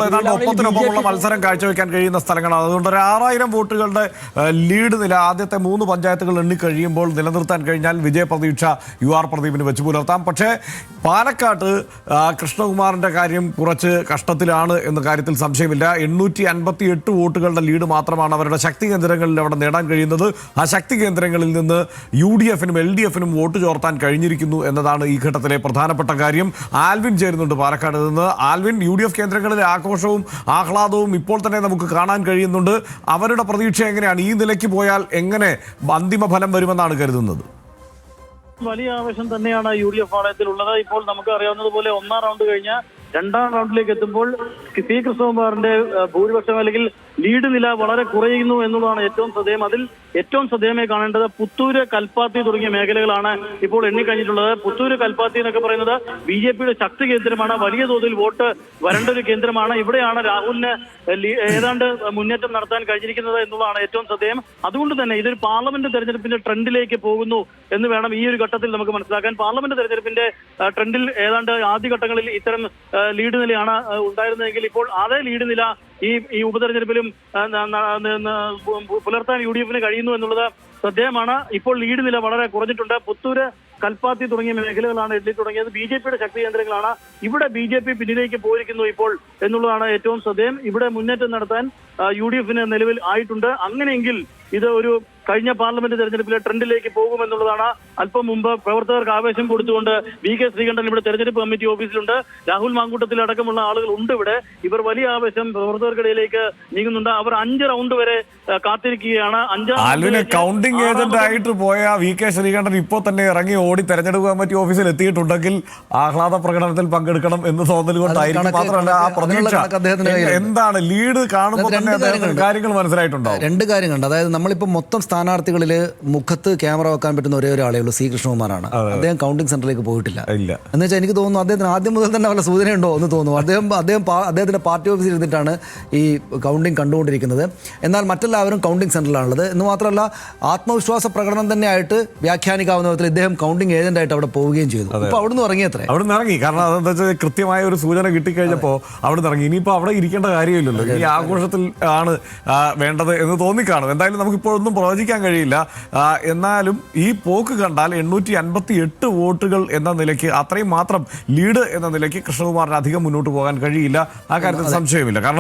ഏതാണ്ട് ഒപ്പത്തിനൊപ്പമുള്ള മത്സരം കാഴ്ചവെക്കാൻ കഴിയുന്ന സ്ഥലങ്ങളാണ്. അതുകൊണ്ട് ഒരു 6000 വോട്ടുകളുടെ ലീഡ് നില ആദ്യത്തെ 3 പഞ്ചായത്തുകൾ എണ്ണിക്കഴിയുമ്പോൾ നിലനിർത്താൻ കഴിഞ്ഞാൽ വിജയപ്രതീക്ഷ UR പ്രദീപിന് വെച്ച് പുലർത്താം. പക്ഷേ പാലക്കാട്ട് കൃഷ്ണകുമാറിന്റെ കാര്യം കുറച്ച് കഷ്ടത്തിലാണ് എന്ന കാര്യത്തിൽ സംശയമില്ല. 858 വോട്ടുകളുടെ ലീഡ് മാത്രമാണ് അവരുടെ ശക്തി കേന്ദ്രങ്ങളിൽ അവിടെ നേടാൻ കഴിയുന്നത്. ആ ശക്തി കേന്ദ്രങ്ങളിൽ നിന്ന് UDF-നും LDF-നും വോട്ട് ചോർത്താൻ കഴിഞ്ഞിരിക്കുന്നു എന്നതാണ് ഈ ഘട്ടത്തിലെ പ്രധാനപ്പെട്ട കാര്യം. ആൽവിൻ ചേരുന്നുണ്ട് പാലക്കാട് നിന്ന്. ആൽവിൻ, UDF കേന്ദ്രങ്ങളിലെ ആഘോഷവും ആഹ്ലാദവും ഇപ്പോൾ തന്നെ നമുക്ക് കാണാൻ കഴിയുന്നുണ്ട്. അവരുടെ പ്രതീക്ഷ എങ്ങനെയാണ്? ഈ നിലയ്ക്ക് പോയാൽ എങ്ങനെ അന്തിമ ഫലം വരുമെന്നാണ് കരുതുന്നത്? വലിയ ആവേശം തന്നെയാണ് UDF പാളയത്തിലുള്ളത്. ഇപ്പോൾ നമുക്ക് അറിയാവുന്നതുപോലെ 1ാം റൗണ്ട് കഴിഞ്ഞ 2ാം റൗണ്ടിലേക്ക് എത്തുമ്പോൾ സി കൃഷ്ണകുമാറിന്റെ ഭൂരിപക്ഷം അല്ലെങ്കിൽ ലീഡ് നില വളരെ കുറയുന്നു എന്നുള്ളതാണ് ഏറ്റവും ശ്രദ്ധേയം. അതിൽ ഏറ്റവും ശ്രദ്ധേയമായി കാണേണ്ടത് പുത്തൂര്, കൽപ്പാത്തി തുടങ്ങിയ മേഖലകളാണ് ഇപ്പോൾ എണ്ണിക്കഴിഞ്ഞിട്ടുള്ളത്. പുത്തൂര്, കൽപ്പാത്തി എന്നൊക്കെ പറയുന്നത് BJPയുടെ ശക്തി കേന്ദ്രമാണ്. വലിയ തോതിൽ വോട്ട് വരേണ്ട ഒരു കേന്ദ്രമാണ്. ഇവിടെയാണ് രാഹുലിന് ഏതാണ്ട് മുന്നേറ്റം നടത്താൻ കഴിഞ്ഞിരിക്കുന്നത് എന്നുള്ളതാണ് ഏറ്റവും ശ്രദ്ധേയം. അതുകൊണ്ട് തന്നെ ഇതൊരു പാർലമെന്റ് തെരഞ്ഞെടുപ്പിന്റെ ട്രെൻഡിലേക്ക് പോകുന്നു എന്ന് വേണം ഈ ഒരു ഘട്ടത്തിൽ നമുക്ക് മനസ്സിലാക്കാൻ. പാർലമെന്റ് തെരഞ്ഞെടുപ്പിന്റെ ട്രെൻഡിൽ ഏതാണ്ട് ആദ്യഘട്ടങ്ങളിൽ ഇത്തരം ലീഡ് നിലയാണ് ഉണ്ടായിരുന്നതെങ്കിൽ ഇപ്പോൾ അതേ ലീഡ് നില ഈ ഉപതെരഞ്ഞെടുപ്പിലും പുലർത്താൻ UDF-ന് കഴിയുന്നു എന്നുള്ളത് ശ്രദ്ധേയമാണ്. ഇപ്പോൾ ലീഡ് നില വളരെ കുറഞ്ഞിട്ടുണ്ട്. പുത്തൂര്, കൽപ്പാത്തി തുടങ്ങിയ മേഖലകളാണ് എണ്ണി തുടങ്ങിയത്. BJPയുടെ ശക്തി കേന്ദ്രങ്ങളാണ്. ഇവിടെ BJP പിന്നിലേക്ക് പോയിരിക്കുന്നു ഇപ്പോൾ എന്നുള്ളതാണ് ഏറ്റവും ശ്രദ്ധേയം. ഇവിടെ മുന്നേറ്റം നടത്താൻ UDF-ന് നിലവിൽ ആയിട്ടുണ്ട്. അങ്ങനെയെങ്കിൽ ഇത് ഒരു കഴിഞ്ഞ പാർലമെന്റ് തെരഞ്ഞെടുപ്പിലെ ട്രെൻഡിലേക്ക് പോകുമെന്നുള്ളതാണ്. അല്പം മുമ്പ് പ്രവർത്തകർക്ക് ആവേശം കൊടുത്തുകൊണ്ട് VK ശ്രീകണ്ഠൻ ഇവിടെ തെരഞ്ഞെടുപ്പ് കമ്മിറ്റി ഓഫീസിലുണ്ട്. രാഹുൽ മാങ്കൂട്ടത്തിൽ അടക്കമുള്ള ആളുകൾ ഉണ്ട് ഇവിടെ. ഇവർ വലിയ ആവേശം പ്രവർത്തകർക്കിടയിലേക്ക് നീങ്ങുന്നുണ്ട്. അവർ 5 റൗണ്ട് വരെ കാത്തിരിക്കുകയാണ്. കൗണ്ടിംഗ് ഏജന്റ് ആയിട്ട് പോയ VK ശ്രീകണ്ഠൻ ഇപ്പോൾ തന്നെ ഇറങ്ങി ഓടി തെരഞ്ഞെടുപ്പ് കമ്മിറ്റി ഓഫീസിൽ എത്തിയിട്ടുണ്ടെങ്കിൽ ആഹ്ലാദ പ്രകടനത്തിൽ പങ്കെടുക്കണം എന്ന് തോന്നൽ കൊണ്ടായിരിക്കും. മാത്രമല്ല ആ പ്രതീക്ഷ എന്താണ് ലീഡ് കാണുമ്പോൾ തന്നെ കാര്യങ്ങൾ മനസ്സിലായിട്ടുണ്ടോ? 2 കാര്യങ്ങളുണ്ട്. അതായത് നമ്മളിപ്പോൾ മൊത്തം സ്ഥാനാർത്ഥികളിൽ മുഖത്ത് ക്യാമറ വെക്കാൻ പറ്റുന്ന ഒരേ ഒരാളേ ഉള്ളൂ, സി കൃഷ്ണകുമാറാണ്. അദ്ദേഹം കൗണ്ടിംഗ് സെന്ററിലേക്ക് പോയിട്ടില്ല. എന്ന് വെച്ചാൽ എനിക്ക് തോന്നുന്നു അദ്ദേഹത്തിന് ആദ്യം മുതൽ തന്നെ വല്ല സൂചനയുണ്ടോ എന്ന് തോന്നുന്നു. അദ്ദേഹത്തിന്റെ പാർട്ടി ഓഫീസിൽ ഇരുന്നിട്ടാണ് ഈ കൗണ്ടിംഗ് കണ്ടുകൊണ്ടിരിക്കുന്നത്. എന്നാൽ മറ്റെല്ലാവരും കൗണ്ടിംഗ് സെന്ററിലാണുള്ളത്. എന്ന് മാത്രമല്ല ആത്മവിശ്വാസ പ്രകടനം തന്നെ ആയിട്ട് വ്യാഖ്യാനിക്കാവുന്ന വിധത്തിൽ ഇദ്ദേഹം കൗണ്ടിംഗ് ഏജന്റ് ആയിട്ട് അവിടെ പോവുകയും ചെയ്തു. ഇപ്പൊ അവിടുന്ന് ഇറങ്ങിയത്രേ. അവിടെ നിന്ന് ഇറങ്ങി. കാരണം അതെന്താ വെച്ചാൽ കൃത്യമായ ഒരു സൂചന കിട്ടിക്കഴിഞ്ഞപ്പോൾ അവിടെ നിന്ന് ഇറങ്ങി. ഇനിയിപ്പോൾ അവിടെ ഇരിക്കേണ്ട കാര്യമില്ലല്ലോ. ഈ ആഘോഷത്തിൽ ആണ് വേണ്ടത് എന്ന് തോന്നിക്കാണും. എന്തായാലും നമുക്കിപ്പോഴൊന്നും പ്രവചിക്കാൻ കഴിയില്ല. എന്നാലും ഈ പോക്ക് കണ്ടാൽ 858 വോട്ടുകൾ എന്ന നിലയ്ക്ക് അത്രയും മാത്രം ലീഡ് എന്ന നിലയ്ക്ക് കൃഷ്ണകുമാറിന് അധികം മുന്നോട്ട് പോകാൻ കഴിയില്ല. ആ കാര്യത്തിൽ സംശയമില്ല. കാരണം